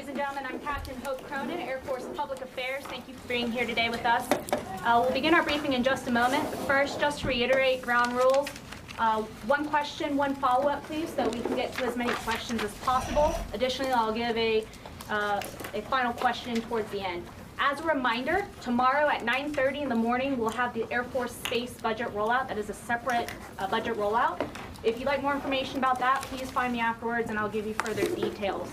ladies and gentlemen. I'm Captain Hope Cronin, Air Force Public Affairs. Thank you for being here today with us. We'll begin our briefing in just a moment. But first, just to reiterate ground rules, one question, one follow-up, please, so we can get to as many questions as possible. Additionally, I'll give a final question towards the end. As a reminder, tomorrow at 9:30 in the morning, we'll have the Air Force Space Budget Rollout. That is a separate budget rollout. If you'd like more information about that, please find me afterwards and I'll give you further details.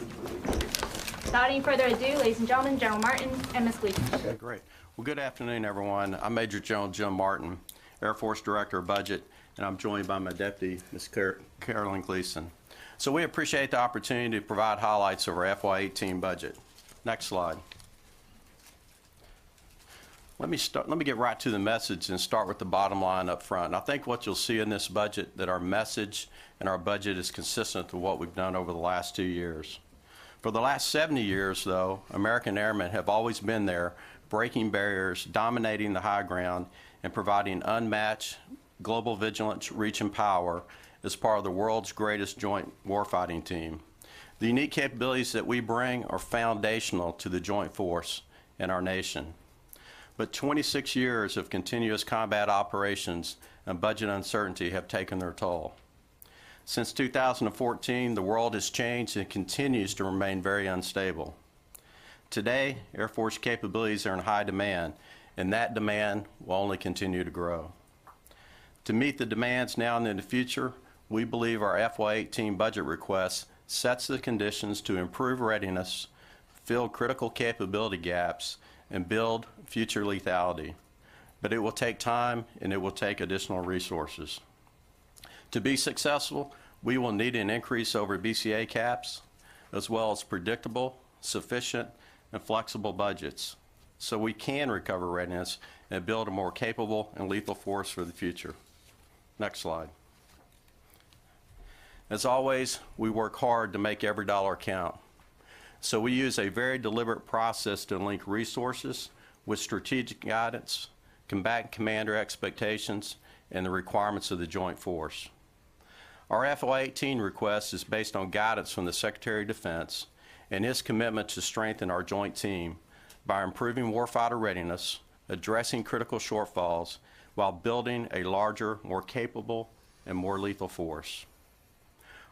Without any further ado, ladies and gentlemen, General Martin and Ms. Gleason. Okay, great. Well, good afternoon, everyone. I'm Major General Jim Martin, Air Force Director of Budget, and I'm joined by my deputy, Ms. Carolyn Gleason. So we appreciate the opportunity to provide highlights of our FY18 budget. Next slide. Let me get right to the message and start with the bottom line up front. And I think what you'll see in this budget, that our message and our budget is consistent with what we've done over the last 2 years. For the last 70 years, though, American airmen have always been there, breaking barriers, dominating the high ground, and providing unmatched global vigilance, reach, and power as part of the world's greatest joint warfighting team. The unique capabilities that we bring are foundational to the joint force and our nation. But 26 years of continuous combat operations and budget uncertainty have taken their toll. Since 2014, the world has changed and continues to remain very unstable. Today, Air Force capabilities are in high demand, and that demand will only continue to grow. To meet the demands now and in the future, we believe our FY18 budget request sets the conditions to improve readiness, fill critical capability gaps, and build future lethality. But it will take time and it will take additional resources. To be successful, we will need an increase over BCA caps, as well as predictable, sufficient, and flexible budgets, so we can recover readiness and build a more capable and lethal force for the future. Next slide. As always, we work hard to make every dollar count. So we use a very deliberate process to link resources with strategic guidance, combatant commander expectations, and the requirements of the joint force. Our FY18 request is based on guidance from the Secretary of Defense and his commitment to strengthen our joint team by improving warfighter readiness, addressing critical shortfalls, while building a larger, more capable, and more lethal force.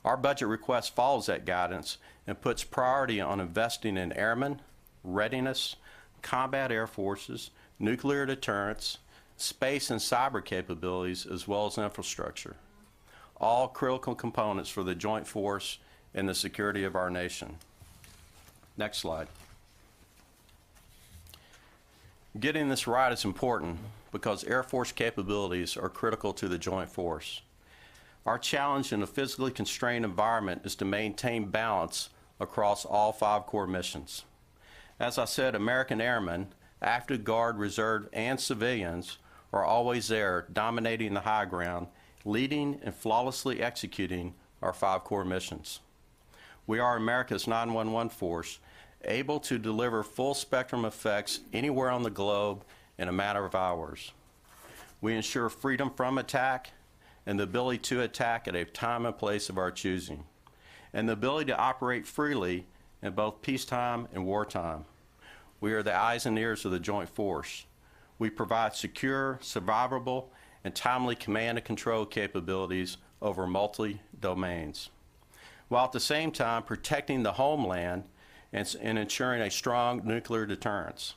Our budget request follows that guidance and puts priority on investing in airmen, readiness, combat air forces, nuclear deterrence, space and cyber capabilities, as well as infrastructure. All critical components for the joint force and the security of our nation. Next slide. Getting this right is important because Air Force capabilities are critical to the joint force. Our challenge in a physically constrained environment is to maintain balance across all 5 core missions. As I said, American airmen, active guard, reserve, and civilians are always there, dominating the high ground, leading and flawlessly executing our 5 core missions. We are America's 911 force, able to deliver full spectrum effects anywhere on the globe in a matter of hours. We ensure freedom from attack and the ability to attack at a time and place of our choosing, and the ability to operate freely in both peacetime and wartime. We are the eyes and ears of the joint force. We provide secure, survivable, and timely command and control capabilities over multi-domains, while at the same time protecting the homeland and ensuring a strong nuclear deterrence.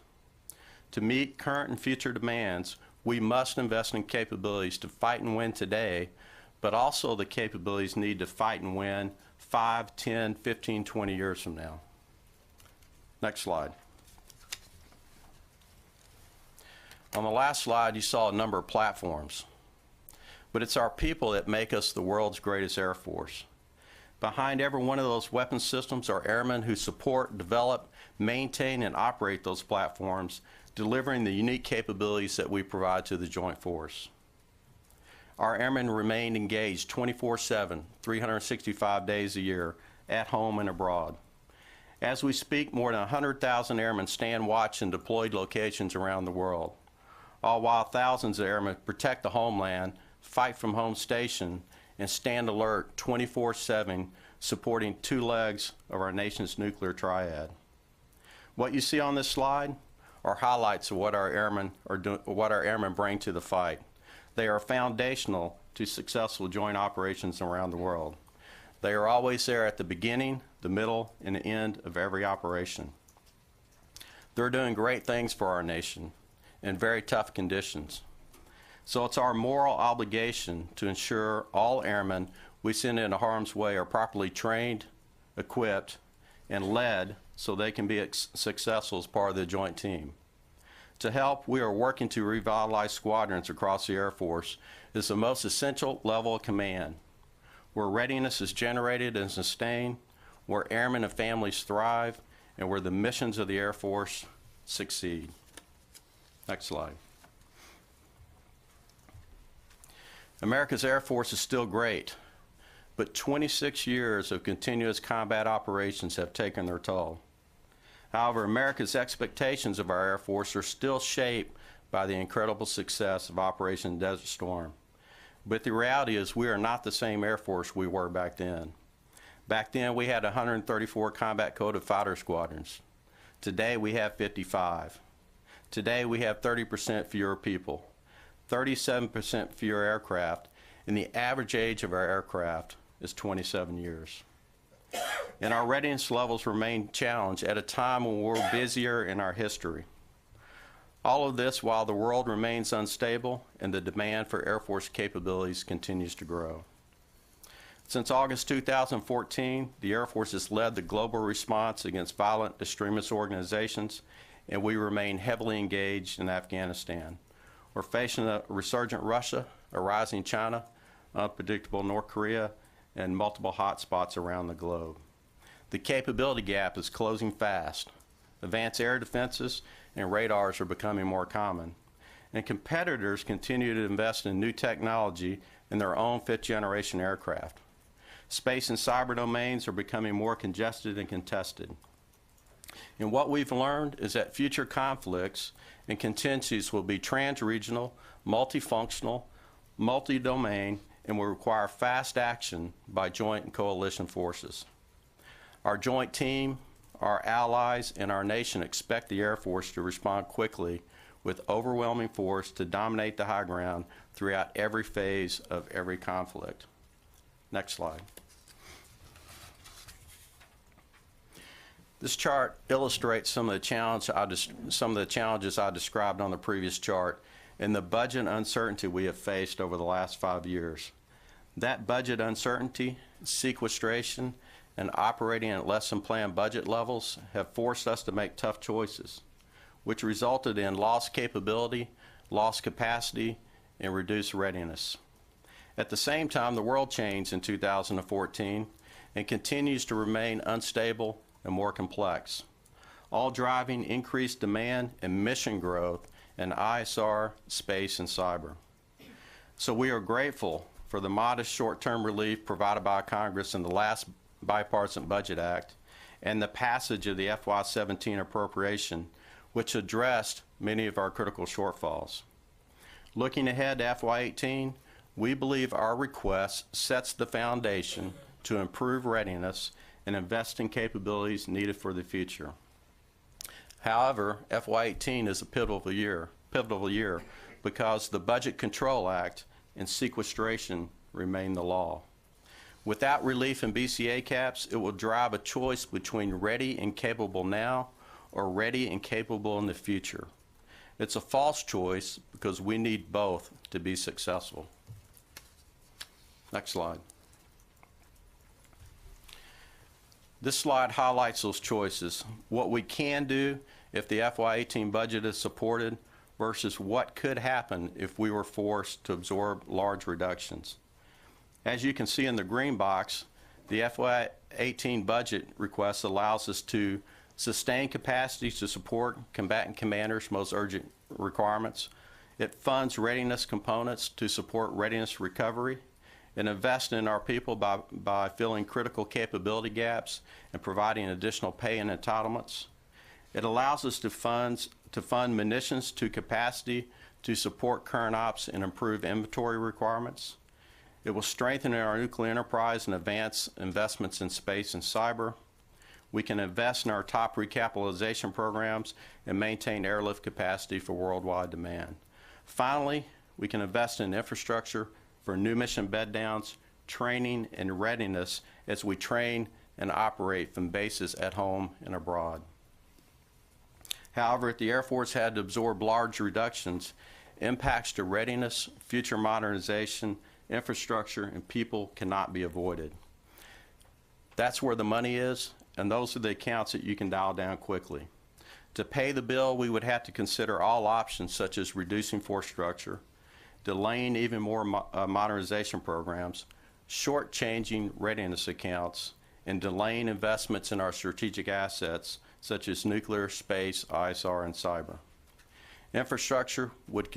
To meet current and future demands, we must invest in capabilities to fight and win today, but also the capabilities needed to fight and win 5, 10, 15, 20 years from now. Next slide. On the last slide, you saw a number of platforms, but it's our people that make us the world's greatest Air Force. Behind every one of those weapon systems are airmen who support, develop, maintain, and operate those platforms, delivering the unique capabilities that we provide to the joint force. Our airmen remain engaged 24/7, 365 days a year, at home and abroad. As we speak, more than 100,000 airmen stand watch in deployed locations around the world, all while thousands of airmen protect the homeland, fight from home station, and stand alert 24/7, supporting 2 legs of our nation's nuclear triad. What you see on this slide are highlights of what our airmen bring to the fight. They are foundational to successful joint operations around the world. They are always there at the beginning, the middle, and the end of every operation. They're doing great things for our nation in very tough conditions. So it's our moral obligation to ensure all airmen we send into harm's way are properly trained, equipped, and led so they can be successful as part of the joint team. To help, we are working to revitalize squadrons across the Air Force. It's the most essential level of command, where readiness is generated and sustained, where airmen and families thrive, and where the missions of the Air Force succeed. Next slide. America's Air Force is still great, but 26 years of continuous combat operations have taken their toll. However, America's expectations of our Air Force are still shaped by the incredible success of Operation Desert Storm. But the reality is we are not the same Air Force we were back then. Back then, we had 134 combat-coded fighter squadrons. Today, we have 55. Today, we have 30% fewer people, 37% fewer aircraft, and the average age of our aircraft is 27 years. And our readiness levels remain challenged at a time when we're busier in our history. All of this while the world remains unstable and the demand for Air Force capabilities continues to grow. Since August 2014, the Air Force has led the global response against violent extremist organizations, and we remain heavily engaged in Afghanistan. We're facing a resurgent Russia, a rising China, unpredictable North Korea, and multiple hotspots around the globe. The capability gap is closing fast. Advanced air defenses and radars are becoming more common. And competitors continue to invest in new technology in their own fifth-generation aircraft. Space and cyber domains are becoming more congested and contested. And what we've learned is that future conflicts and contingencies will be trans-regional, multifunctional, multi-domain, and will require fast action by joint and coalition forces. Our joint team, our allies, and our nation expect the Air Force to respond quickly with overwhelming force to dominate the high ground throughout every phase of every conflict. Next slide. This chart illustrates some of the challenges I described on the previous chart and the budget uncertainty we have faced over the last 5 years. That budget uncertainty, sequestration, and operating at less than planned budget levels have forced us to make tough choices, which resulted in lost capability, lost capacity, and reduced readiness. At the same time, the world changed in 2014 and continues to remain unstable and more complex, all driving increased demand and mission growth in ISR, space, and cyber. So we are grateful for the modest short-term relief provided by Congress in the last Bipartisan Budget Act and the passage of the FY17 appropriation, which addressed many of our critical shortfalls. Looking ahead to FY18, we believe our request sets the foundation to improve readiness and invest in capabilities needed for the future. However, FY18 is a pivotal year because the Budget Control Act and sequestration remain the law. Without relief in BCA caps, it will drive a choice between ready and capable now or ready and capable in the future. It's a false choice because we need both to be successful. Next slide. This slide highlights those choices, what we can do if the FY18 budget is supported versus what could happen if we were forced to absorb large reductions. As you can see in the green box, the FY18 budget request allows us to sustain capacities to support combatant commanders' most urgent requirements. It funds readiness components to support readiness recovery and invest in our people by filling critical capability gaps and providing additional pay and entitlements. It allows us to fund munitions to capacity to support current ops and improve inventory requirements. It will strengthen our nuclear enterprise and advance investments in space and cyber. We can invest in our top recapitalization programs and maintain airlift capacity for worldwide demand. Finally, we can invest in infrastructure for new mission bed downs, training, and readiness as we train and operate from bases at home and abroad. However, if the Air Force had to absorb large reductions, impacts to readiness, future modernization, infrastructure, and people cannot be avoided. That's where the money is, and those are the accounts that you can dial down quickly. To pay the bill, we would have to consider all options such as reducing force structure, delaying even more modernization programs, shortchanging readiness accounts, and delaying investments in our strategic assets such as nuclear, space, ISR, and cyber. Infrastructure would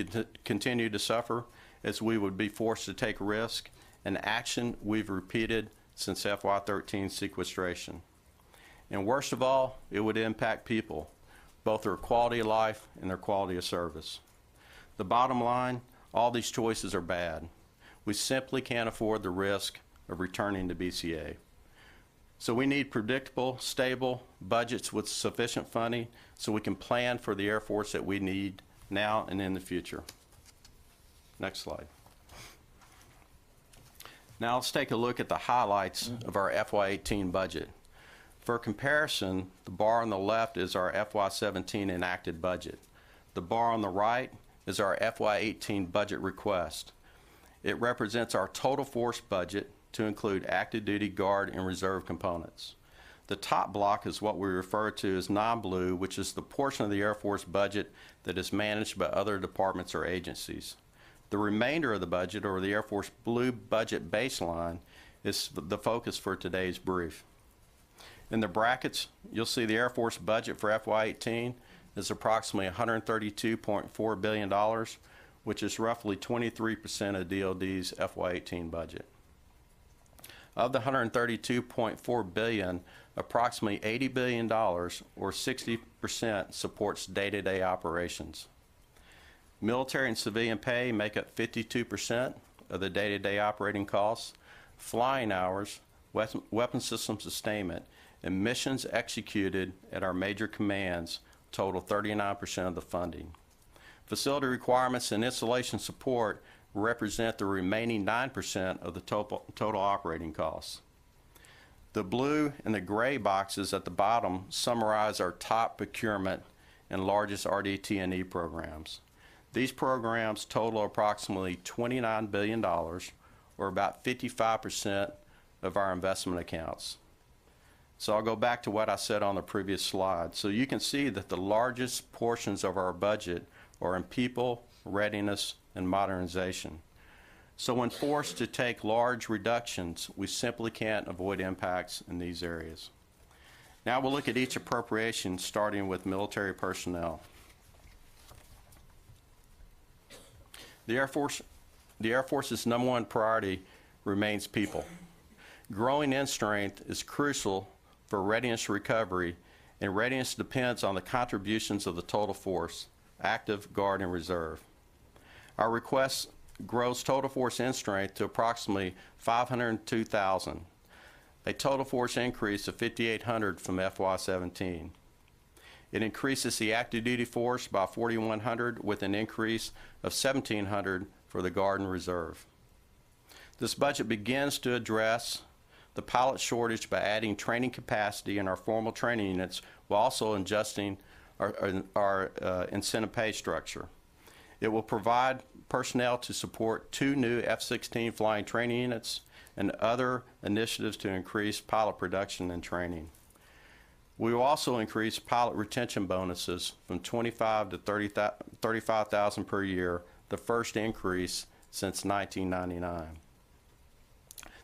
continue to suffer as we would be forced to take risk, an action we've repeated since FY13 sequestration. And worst of all, it would impact people, both their quality of life and their quality of service. The bottom line, all these choices are bad. We simply can't afford the risk of returning to BCA. So we need predictable, stable budgets with sufficient funding so we can plan for the Air Force that we need now and in the future. Next slide. Now let's take a look at the highlights of our FY18 budget. For comparison, the bar on the left is our FY17 enacted budget. The bar on the right is our FY18 budget request. It represents our total force budget to include active duty, guard, and reserve components. The top block is what we refer to as non-blue, which is the portion of the Air Force budget that is managed by other departments or agencies. The remainder of the budget, or the Air Force blue budget baseline, is the focus for today's brief. In the brackets, you'll see the Air Force budget for FY18 is approximately $132.4 billion, which is roughly 23% of DoD's FY18 budget. Of the $132.4 billion, approximately $80 billion, or 60%, supports day-to-day operations. Military and civilian pay make up 52% of the day-to-day operating costs. Flying hours, weapon system sustainment, and missions executed at our major commands total 39% of the funding. Facility requirements and installation support represent the remaining 9% of the total operating costs. The blue and the gray boxes at the bottom summarize our top procurement and largest RDT&E programs. These programs total approximately $29 billion, or about 55% of our investment accounts. So I'll go back to what I said on the previous slide. So you can see that the largest portions of our budget are in people, readiness, and modernization. So when forced to take large reductions, we simply can't avoid impacts in these areas. Now we'll look at each appropriation, starting with military personnel. The Air Force's #1 priority remains people. Growing in strength is crucial for readiness recovery, and readiness depends on the contributions of the total force, active, guard, and reserve. Our request grows total force in strength to approximately 502,000, a total force increase of 5,800 from FY17. It increases the active duty force by 4,100 with an increase of 1,700 for the guard and reserve. This budget begins to address the pilot shortage by adding training capacity in our formal training units while also adjusting our incentive pay structure. It will provide personnel to support 2 new F-16 flying training units and other initiatives to increase pilot production and training. We will also increase pilot retention bonuses from $25,000 to $35,000 per year, the first increase since 1999.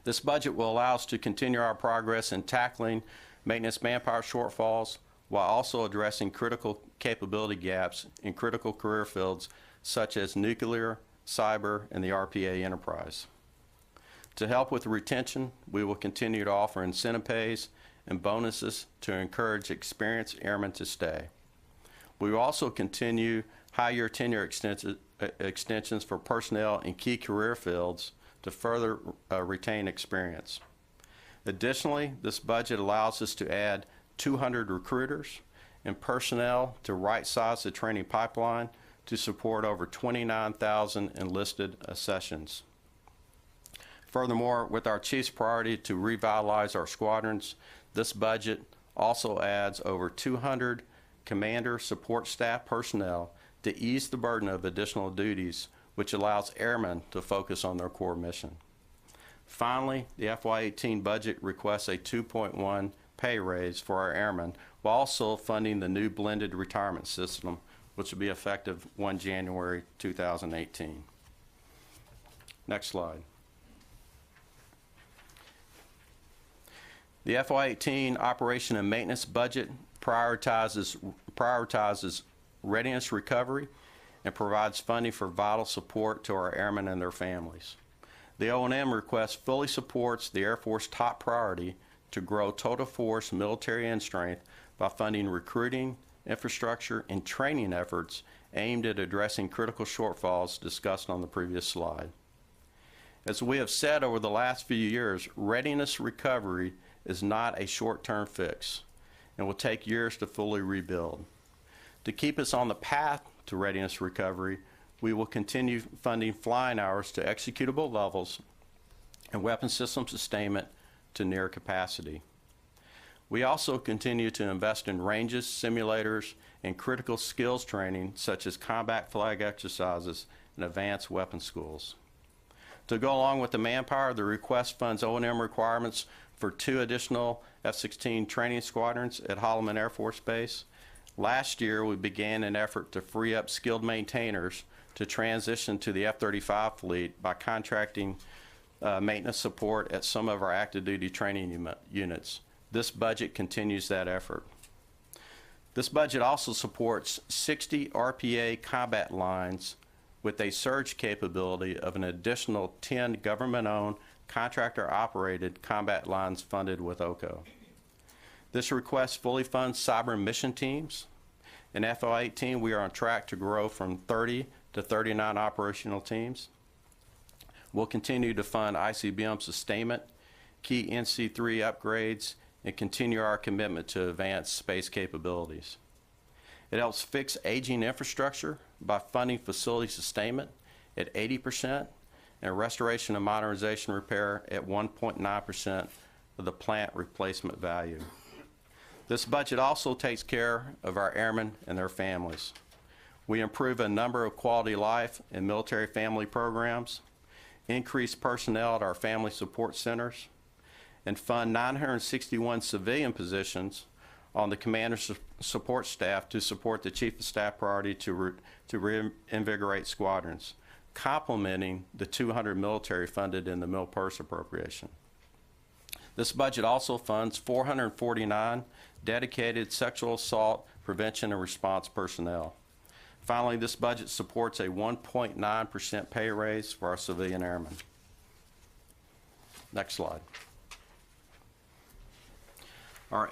This budget will allow us to continue our progress in tackling maintenance manpower shortfalls while also addressing critical capability gaps in critical career fields such as nuclear, cyber, and the RPA enterprise. To help with retention, we will continue to offer incentive pays and bonuses to encourage experienced airmen to stay. We will also continue high-year tenure extensions for personnel in key career fields to further retain experience. Additionally, this budget allows us to add 200 recruiters, and personnel to right-size the training pipeline to support over 29,000 enlisted accessions. Furthermore, with our chief's priority to revitalize our squadrons, this budget also adds over 200 commander support staff personnel to ease the burden of additional duties, which allows airmen to focus on their core mission. Finally, the FY18 budget requests a 2.1 pay raise for our airmen, while also funding the new blended retirement system, which will be effective 1 January 2018. Next slide. The FY18 operation and maintenance budget prioritizes readiness recovery and provides funding for vital support to our airmen and their families. The O&M request fully supports the Air Force top priority to grow total force military end strength by funding recruiting, infrastructure, and training efforts aimed at addressing critical shortfalls discussed on the previous slide. As we have said over the last few years, readiness recovery is not a short-term fix and will take years to fully rebuild. To keep us on the path to readiness recovery, we will continue funding flying hours to executable levels and weapon system sustainment to near capacity. We also continue to invest in ranges, simulators, and critical skills training such as combat flag exercises and advanced weapons schools. To go along with the manpower, the request funds O&M requirements for 2 additional F-16 training squadrons at Holloman Air Force Base. Last year, we began an effort to free up skilled maintainers to transition to the F-35 fleet by contracting maintenance support at some of our active duty training units. This budget continues that effort. This budget also supports 60 RPA combat lines with a surge capability of an additional 10 government-owned, contractor-operated combat lines funded with OCO. This request fully funds cyber mission teams. In FY18, we are on track to grow from 30 to 39 operational teams. We'll continue to fund ICBM sustainment, key NC3 upgrades, and continue our commitment to advanced space capabilities. It helps fix aging infrastructure by funding facility sustainment at 80% and restoration and modernization repair at 1.9% of the plant replacement value. This budget also takes care of our airmen and their families. We improve a number of quality life and military family programs, increase personnel at our family support centers, and fund 961 civilian positions on the commander support staff to support the Chief of Staff priority to reinvigorate squadrons, complementing the 200 military funded in the MilPERS appropriation. This budget also funds 449 dedicated sexual assault prevention and response personnel. Finally, this budget supports a 1.9% pay raise for our civilian airmen. Next slide. Our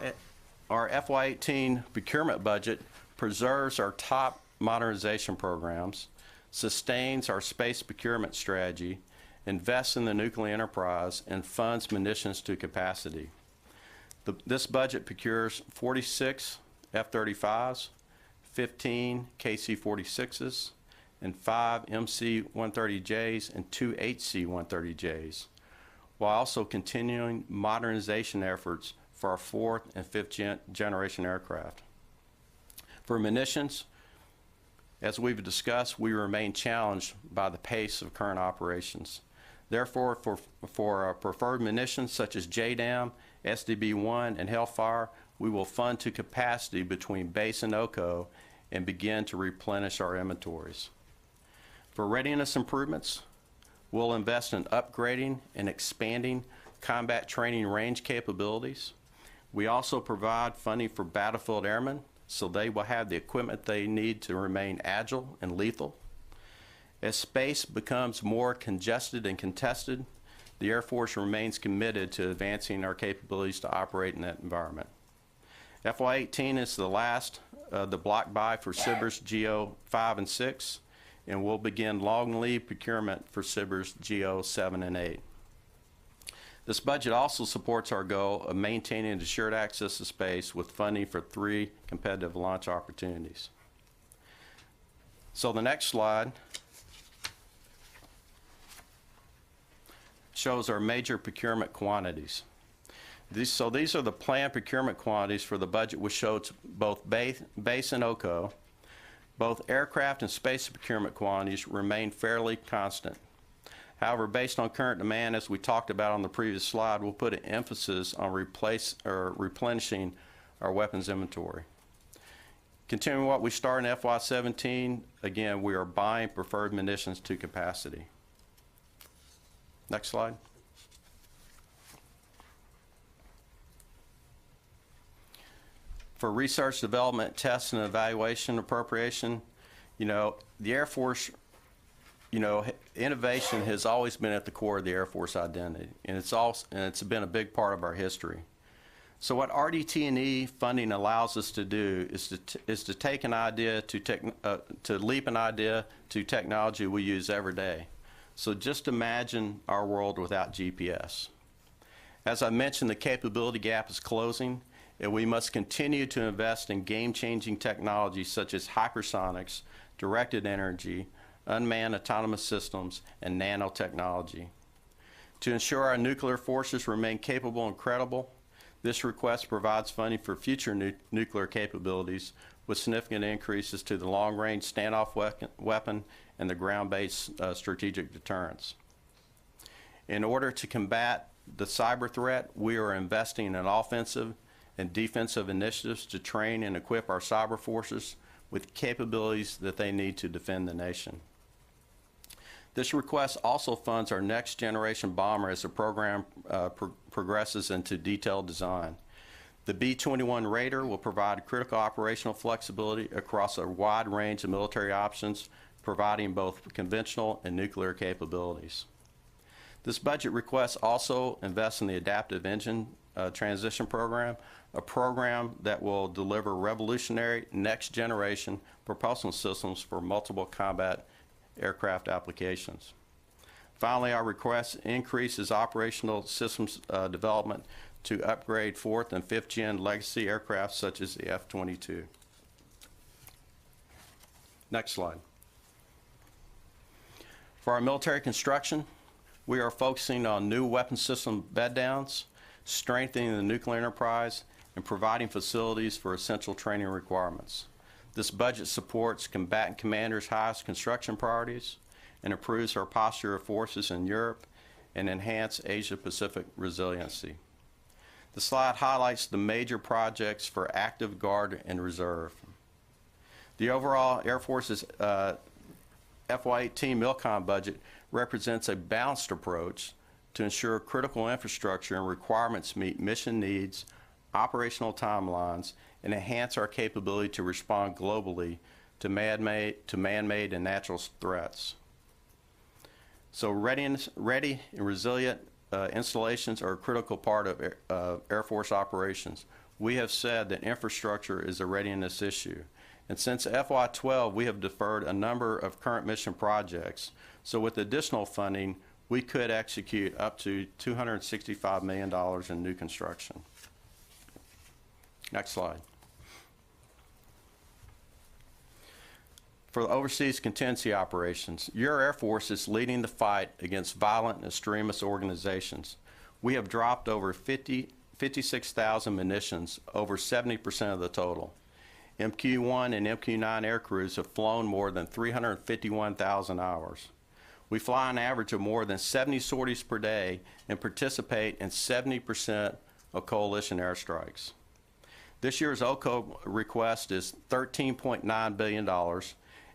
FY18 procurement budget preserves our top modernization programs, sustains our space procurement strategy, invests in the nuclear enterprise, and funds munitions to capacity. This budget procures 46 F-35s, 15 KC-46s, and 5 MC-130Js and 2 HC-130Js, while also continuing modernization efforts for our 4th and 5th generation aircraft. For munitions, as we've discussed, we remain challenged by the pace of current operations. Therefore, for preferred munitions such as JDAM, SDB-1, and Hellfire, we will fund to capacity between base and OCO and begin to replenish our inventories. For readiness improvements, we'll invest in upgrading and expanding combat training range capabilities. We also provide funding for battlefield airmen so they will have the equipment they need to remain agile and lethal. As space becomes more congested and contested, the Air Force remains committed to advancing our capabilities to operate in that environment. FY18 is the last of the block buy for SBIRS GO 5 and 6, and we'll begin long lead procurement for SBIRS GO 7 and 8. This budget also supports our goal of maintaining assured access to space with funding for 3 competitive launch opportunities. So the next slide shows our major procurement quantities. These are the planned procurement quantities for the budget, which shows both base and OCO. Both aircraft and space procurement quantities remain fairly constant. However, based on current demand, as we talked about on the previous slide, we'll put an emphasis on replenishing our weapons inventory. Continuing what we started in FY17, again, we are buying preferred munitions to capacity. Next slide. For research, development, test, and evaluation appropriation, the Air Force, innovation has always been at the core of the Air Force identity, and it's been a big part of our history. So what RDT&E funding allows us to do is to take an idea to leap an idea to technology we use every day. So just imagine our world without GPS. As I mentioned, the capability gap is closing, and we must continue to invest in game-changing technologies such as hypersonics, directed energy, unmanned autonomous systems, and nanotechnology. To ensure our nuclear forces remain capable and credible, this request provides funding for future nuclear capabilities with significant increases to the long-range standoff weapon and the ground-based strategic deterrence. In order to combat the cyber threat, we are investing in offensive and defensive initiatives to train and equip our cyber forces with capabilities that they need to defend the nation. This request also funds our next generation bomber as the program progresses into detailed design. The B-21 Raider will provide critical operational flexibility across a wide range of military options, providing both conventional and nuclear capabilities. This budget request also invests in the Adaptive Engine Transition Program, a program that will deliver revolutionary next-generation propulsion systems for multiple combat aircraft applications. Finally, our request increases operational systems development to upgrade 4th and 5th gen legacy aircraft such as the F-22. Next slide. For our military construction, we are focusing on new weapon system bed downs, strengthening the nuclear enterprise, and providing facilities for essential training requirements. This budget supports combatant commanders' highest construction priorities and improves our posture of forces in Europe and enhance Asia-Pacific resiliency. The slide highlights the major projects for active guard and reserve. The overall Air Force's FY18 MILCOM budget represents a balanced approach to ensure critical infrastructure and requirements meet mission needs, operational timelines, and enhance our capability to respond globally to man-made and natural threats. So ready and resilient installations are a critical part of Air Force operations. We have said that infrastructure is a readiness issue. And since FY12, we have deferred a number of current mission projects. So with additional funding, we could execute up to $265 million in new construction. Next slide. For the overseas contingency operations, your Air Force is leading the fight against violent and extremist organizations. We have dropped over 56,000 munitions, over 70% of the total. MQ-1 and MQ-9 air crews have flown more than 351,000 hours. We fly an average of more than 70 sorties per day and participate in 70% of coalition airstrikes. This year's OCO request is $13.9 billion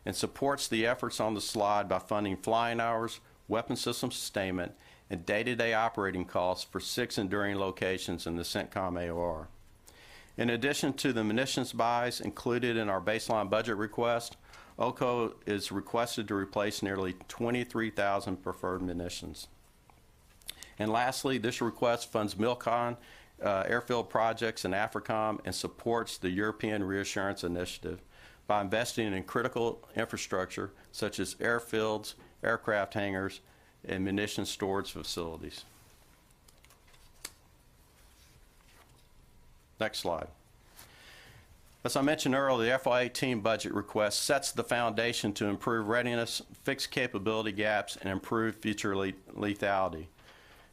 and supports the efforts on the slide by funding flying hours, weapon system sustainment, and day-to-day operating costs for 6 enduring locations in the CENTCOM AOR. In addition to the munitions buys included in our baseline budget request, OCO is requested to replace nearly 23,000 preferred munitions. And lastly, this request funds MILCON airfield projects in AFRICOM and supports the European Reassurance Initiative by investing in critical infrastructure such as airfields, aircraft hangars, and munitions storage facilities. Next slide. As I mentioned earlier, the FY18 budget request sets the foundation to improve readiness, fix capability gaps, and improve future lethality.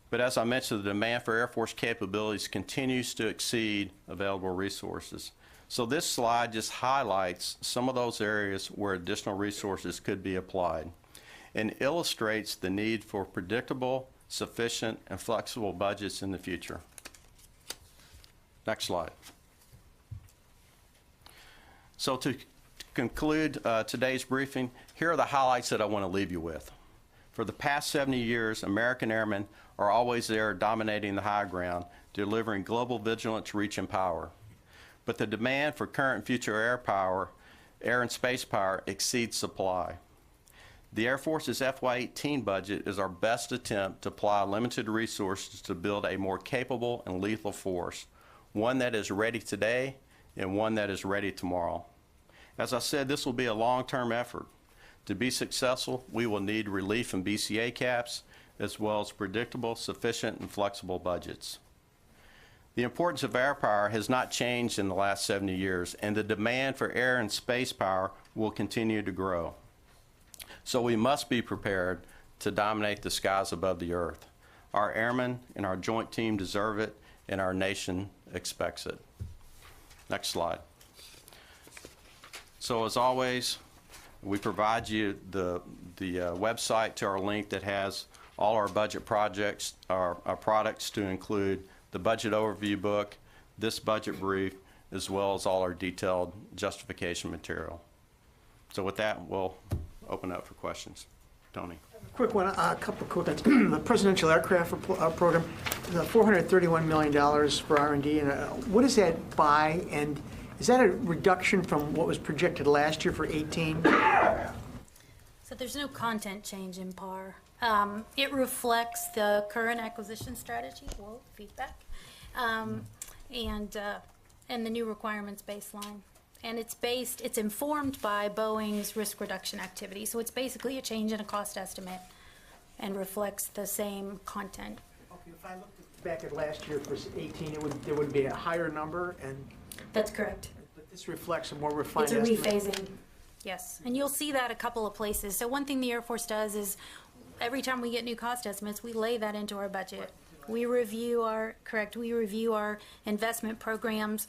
But as I mentioned, the demand for Air Force capabilities continues to exceed available resources. So this slide just highlights some of those areas where additional resources could be applied and illustrates the need for predictable, sufficient, and flexible budgets in the future. Next slide. So to conclude today's briefing, here are the highlights that I want to leave you with. For the past 70 years, American airmen are always there dominating the high ground, delivering global vigilance, reach, and power. But the demand for current and future air and space power exceeds supply. The Air Force's FY18 budget is our best attempt to apply limited resources to build a more capable and lethal force, one that is ready today and one that is ready tomorrow. As I said, this will be a long-term effort. To be successful, we will need relief from BCA caps, as well as predictable, sufficient, and flexible budgets. The importance of air power has not changed in the last 70 years, and the demand for air and space power will continue to grow. So we must be prepared to dominate the skies above the earth. Our airmen and our joint team deserve it, and our nation expects it. Next slide. So as always, we provide you the website to our link that has all our budget projects, our products, to include the budget overview book, this budget brief, as well as all our detailed justification material. So with that, we'll open up for questions. Tony. Quick one, a couple of quick ones. The presidential aircraft program, the $431 million for R&D, and what does that buy? And is that a reduction from what was projected last year for 18? So there's no content change in PAR. It reflects the current acquisition strategy, feedback, and the new requirements baseline. And it's informed by Boeing's risk reduction activity. So it's basically a change in a cost estimate and reflects the same content. Okay, if I looked back at last year for 18, there would be a higher number, and that's correct. But this reflects a more refined estimate. estimate. It's a rephasing, yes. And you'll see that a couple of places. So one thing the Air Force does is every time we get new cost estimates, we lay that into our budget. We review our investment programs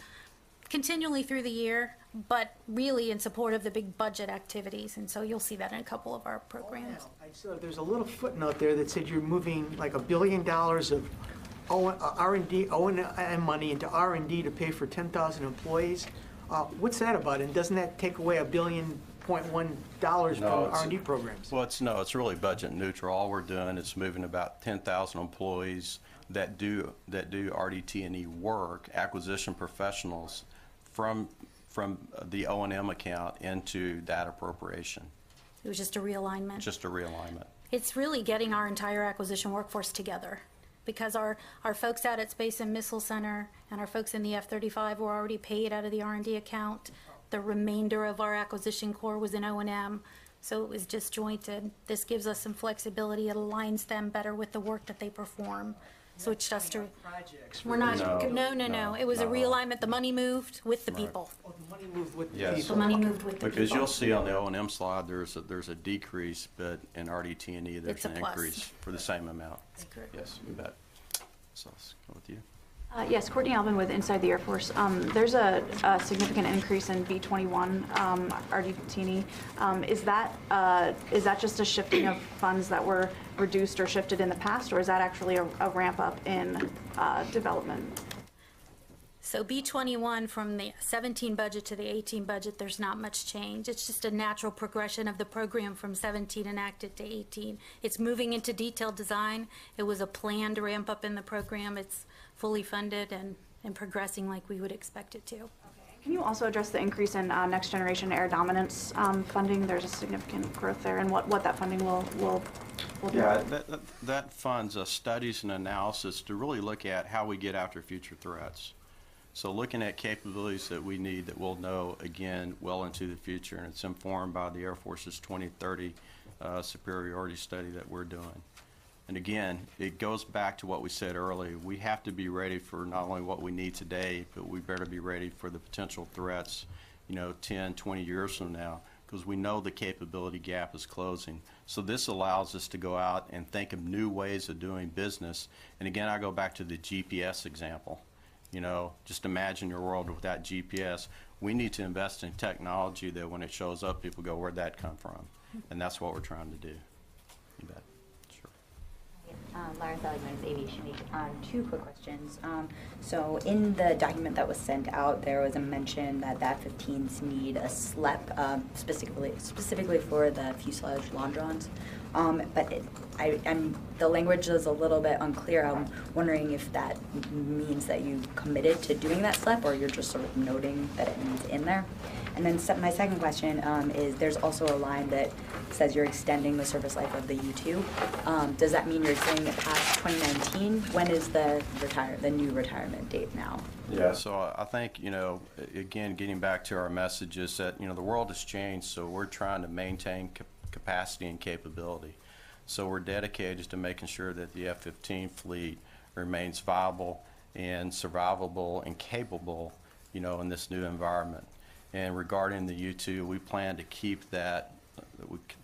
continually through the year, but really in support of the big budget activities. And so you'll see that in a couple of our programs. I saw there's a little footnote there that said you're moving like $1 billion of R&D, O&M money into R&D to pay for 10,000 employees. What's that about? And doesn't that take away $1.1 billion from R&D programs? Well, it's really budget neutral. All we're doing is moving about 10,000 employees that do RDT&E work, acquisition professionals, from the O&M account into that appropriation. It was just a realignment. Just a realignment. It's really getting our entire acquisition workforce together, because our folks out at Space and Missile Center and our folks in the F-35 were already paid out of the R&D account. The remainder of our acquisition core was in O&M, so it was disjointed. This gives us some flexibility. It aligns them better with the work that they perform. So it's just a, we're not, no. It was a realignment. The money moved with the people. Oh, the money moved with the Yes. people. The money moved with the people. Because you'll see on the O&M slide, there's a decrease, but in RDT&E, there's It's a an plus. increase for the same amount. That's correct. Yes, you bet. So let's go with you. Yes, Courtney Alvin with Inside the Air Force. There's a significant increase in B-21 RDT&E. Is that just a shifting of funds that were reduced or shifted in the past, or is that actually a ramp up in development? So B-21 from the 17 budget to the 18 budget, there's not much change. It's just a natural progression of the program from 17 enacted to 18. It's moving into detailed design. It was a planned ramp up in the program. It's fully funded and progressing like we would expect it to. Can you also address the increase in Next Generation Air Dominance funding? There's a significant growth there, and what that funding will do? Yeah, that funds studies and analysis to really look at how we get after future threats. So looking at capabilities that we need that we'll know, again, well into the future, and it's informed by the Air Force's 2030 superiority study that we're doing. And again, it goes back to what we said earlier. We have to be ready for not only what we need today, but we better be ready for the potential threats, 10, 20 years from now, because we know the capability gap is closing. So this allows us to go out and think of new ways of doing business. And again, I go back to the GPS example. Just imagine your world without GPS. We need to invest in technology that when it shows up, people go, where'd that come from? And that's what we're trying to do. You bet. Sure. Lara Seligman is Aviation Week. Two quick questions. So in the document that was sent out, there was a mention that the F-15s need a SLEP, specifically for the fuselage longerons. But the language is a little bit unclear. I'm wondering if that means that you committed to doing that SLEP, or you're just sort of noting that it needs in there. And then my second question is there's also a line that says you're extending the service life of the U-2. Does that mean you're extending it past 2019? When is the new retirement date now? Yeah, so I think, again, getting back to our message is that, the world has changed, so we're trying to maintain capacity and capability. So we're dedicated to making sure that the F-15 fleet remains viable and survivable and capable, in this new environment. And regarding the U-2, we plan to keep that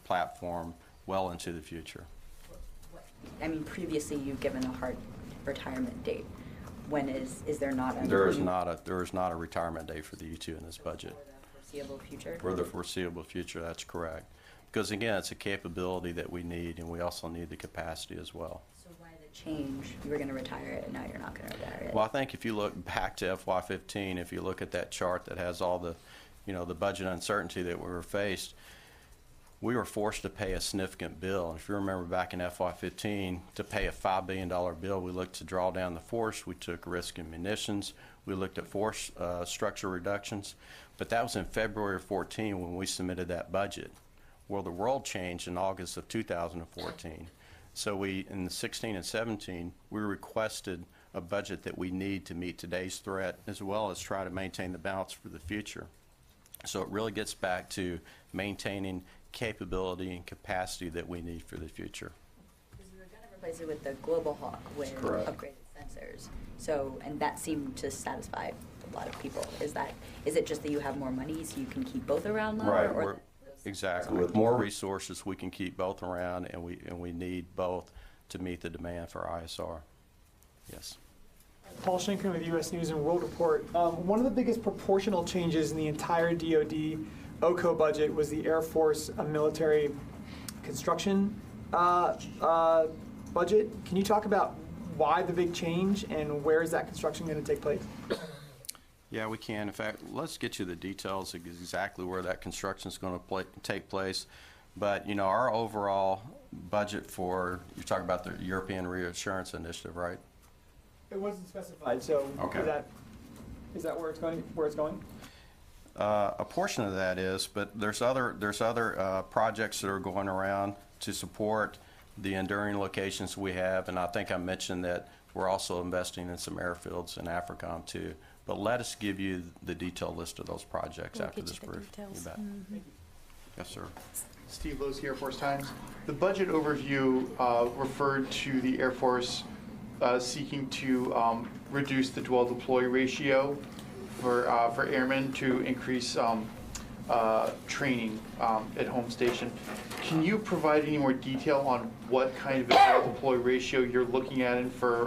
platform well into the future. I mean, previously you've given a hard retirement date. When is there not? There is not a retirement date for the U-2 in this budget. For the foreseeable future? For the foreseeable future, that's correct. Because again, it's a capability that we need, and we also need the capacity as well. So why the change? You were going to retire it, and now you're not going to retire it. Well, I think if you look back to FY15, if you look at that chart that has all the, the budget uncertainty that we were faced, we were forced to pay a significant bill. And if you remember back in FY15, to pay a $5 billion bill, we looked to draw down the force. We took risk in munitions. We looked at force structure reductions. But that was in February of 14 when we submitted that budget. Well, the world changed in August of 2014. So in 16 and 17, we requested a budget that we need to meet today's threat, as well as try to maintain the balance for the future. So it really gets back to maintaining capability and capacity that we need for the future. Because we were going to replace it with the Global Hawk with upgraded sensors. So, and that seemed to satisfy a lot of people. Is it just that you have more money so you can keep both around longer? Right. Exactly. With more resources, we can keep both around, and we need both to meet the demand for ISR. Yes. Paul Schenken with U.S. News and World Report. One of the biggest proportional changes in the entire DoD OCO budget was the Air Force military construction budget. Can you talk about why the big change and where is that construction going to take place? Yeah, we can. In fact, let's get you the details of exactly where that construction is going to take place. But, our overall budget for, you're talking about the European Reassurance Initiative, right? It wasn't specified, so okay. Is that where it's going? A portion of that is, but there's other projects that are going around to support the enduring locations we have, and I think I mentioned that we're also investing in some airfields in AFRICOM too. But let us give you the detailed list of those projects after this brief. You bet. Mm-hmm. Yes, sir. Steve Losey, Air Force Times. The budget overview referred to the Air Force seeking to reduce the dwell deploy ratio for airmen to increase training at home station. Can you provide any more detail on what kind of a dwell deploy ratio you're looking at and for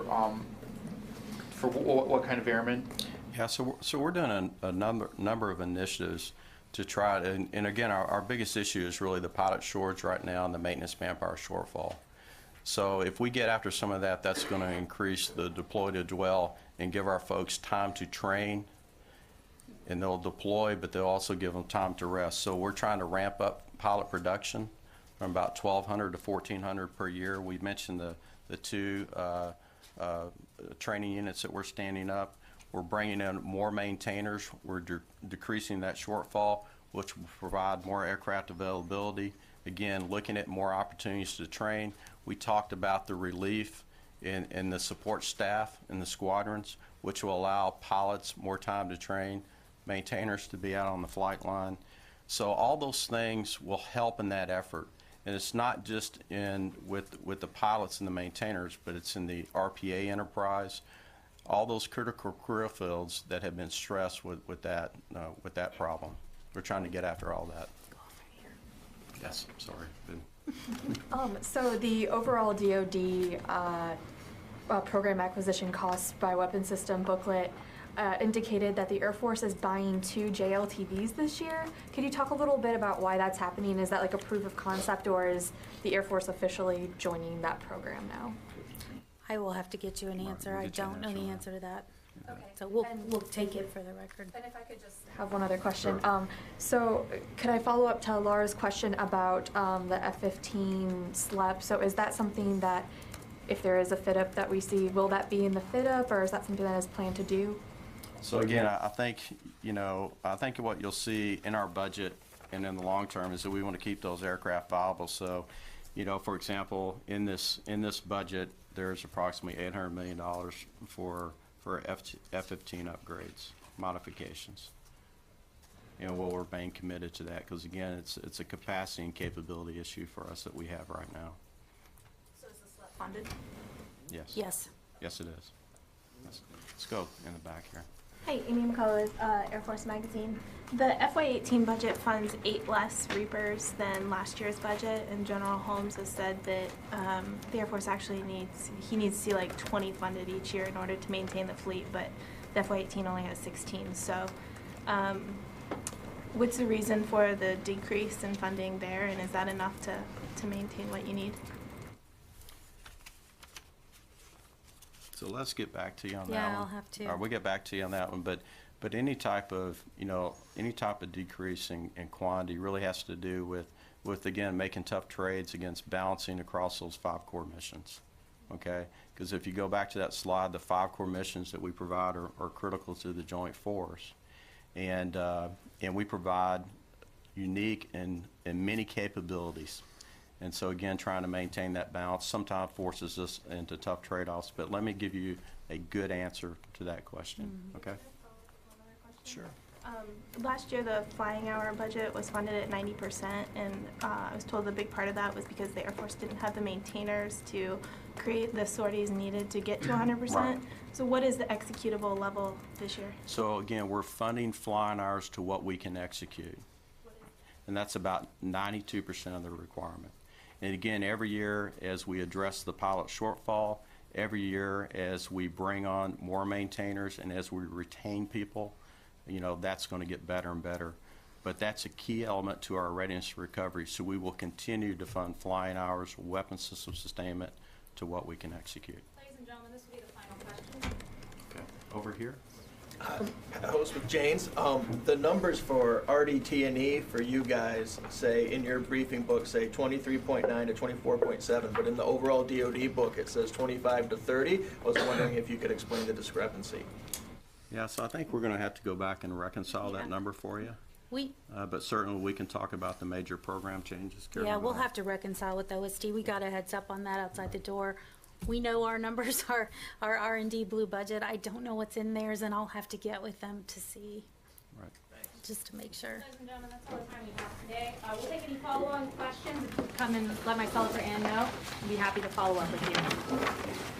what kind of airmen? Yeah, so we're doing a number of initiatives to try to, and again, our biggest issue is really the pilot shortage right now and the maintenance manpower shortfall. So if we get after some of that, that's going to increase the deploy to dwell and give our folks time to train, and they'll deploy, but they'll also give them time to rest. So we're trying to ramp up pilot production from about 1,200 to 1,400 per year. We mentioned the two training units that we're standing up. We're bringing in more maintainers. We're decreasing that shortfall, which will provide more aircraft availability. Again, looking at more opportunities to train. We talked about the relief in the support staff in the squadrons, which will allow pilots more time to train, maintainers to be out on the flight line. So all those things will help in that effort. And it's not just with the pilots and the maintainers, but it's in the RPA enterprise, all those critical career fields that have been stressed with that problem. We're trying to get after all that. Yes, sorry. So the overall DoD program acquisition costs by weapon system booklet indicated that the Air Force is buying 2 JLTVs this year. Could you talk a little bit about why that's happening? Is that like a proof of concept, or is the Air Force officially joining that program now? I will have to get you an answer. we'll I get you an don't know the answer. answer to that. Okay. So we'll take it for the record. And if I could just have one other question. Sure. So could I follow up to Laura's question about the F-15 SLEP? So is that something that, if there is a fit-up that we see, will that be in the fit-up, or is that something that is planned to do? So again, I think, I think what you'll see in our budget and in the long term is that we want to keep those aircraft viable. So, for example, in this budget, there's approximately $800 million for F-15 upgrades, modifications. We'll remain committed to that because, again, it's a capacity and capability issue for us that we have right now. So is the SLEP funded? Yes. Yes. Yes, it is. Let's go in the back here. Hi, Amy McCullough with Air Force Magazine. The FY18 budget funds 8 less Reapers than last year's budget, and General Holmes has said that the Air Force actually needs to see like 20 funded each year in order to maintain the fleet, but the FY18 only has 16. So what's the reason for the decrease in funding there, and is that enough to maintain what you need? So let's get back to you on that one. Yeah, I'll have to. All right, we'll get back to you on that one, but any type of, any type of decrease in quantity really has to do with again, making tough trades against balancing across those 5 core missions, okay? Because if you go back to that slide, the 5 core missions that we provide are critical to the Joint Force. And we provide unique and many capabilities. And so again, trying to maintain that balance sometimes forces us into tough trade-offs. But let me give you a good answer to that question, okay? Sure. Last year, the flying hour budget was funded at 90%, and I was told a big part of that was because the Air Force didn't have the maintainers to create the sorties needed to get to 100%. Right. So what is the executable level this year? So again, we're funding flying hours to what we can execute. And that's about 92% of the requirement. And again, every year as we address the pilot shortfall, every year as we bring on more maintainers and as we retain people, that's going to get better and better. But that's a key element to our readiness recovery. So we will continue to fund flying hours, weapon system sustainment to what we can execute. Ladies and gentlemen, this will be the final question. Okay, over here. Host with Jane's. The numbers for RDT&E for you guys say in your briefing book say 23.9 to 24.7, but in the overall DoD book it says 25 to 30. I was wondering if you could explain the discrepancy. Yeah, so I think we're going to have to go back and reconcile that number for you. But certainly we can talk about the major program changes. Carolyn, Yeah, go we'll ahead. have to reconcile with OSD. We got a heads up on that outside the door. We know our numbers are our R&D blue budget. I don't know what's in theirs, and I'll have to get with them to see, Right. just to make sure. Ladies and gentlemen, that's all the time we have today. We'll take any follow-on questions. If you come and let myself or Ann know, I'd be happy to follow up with you.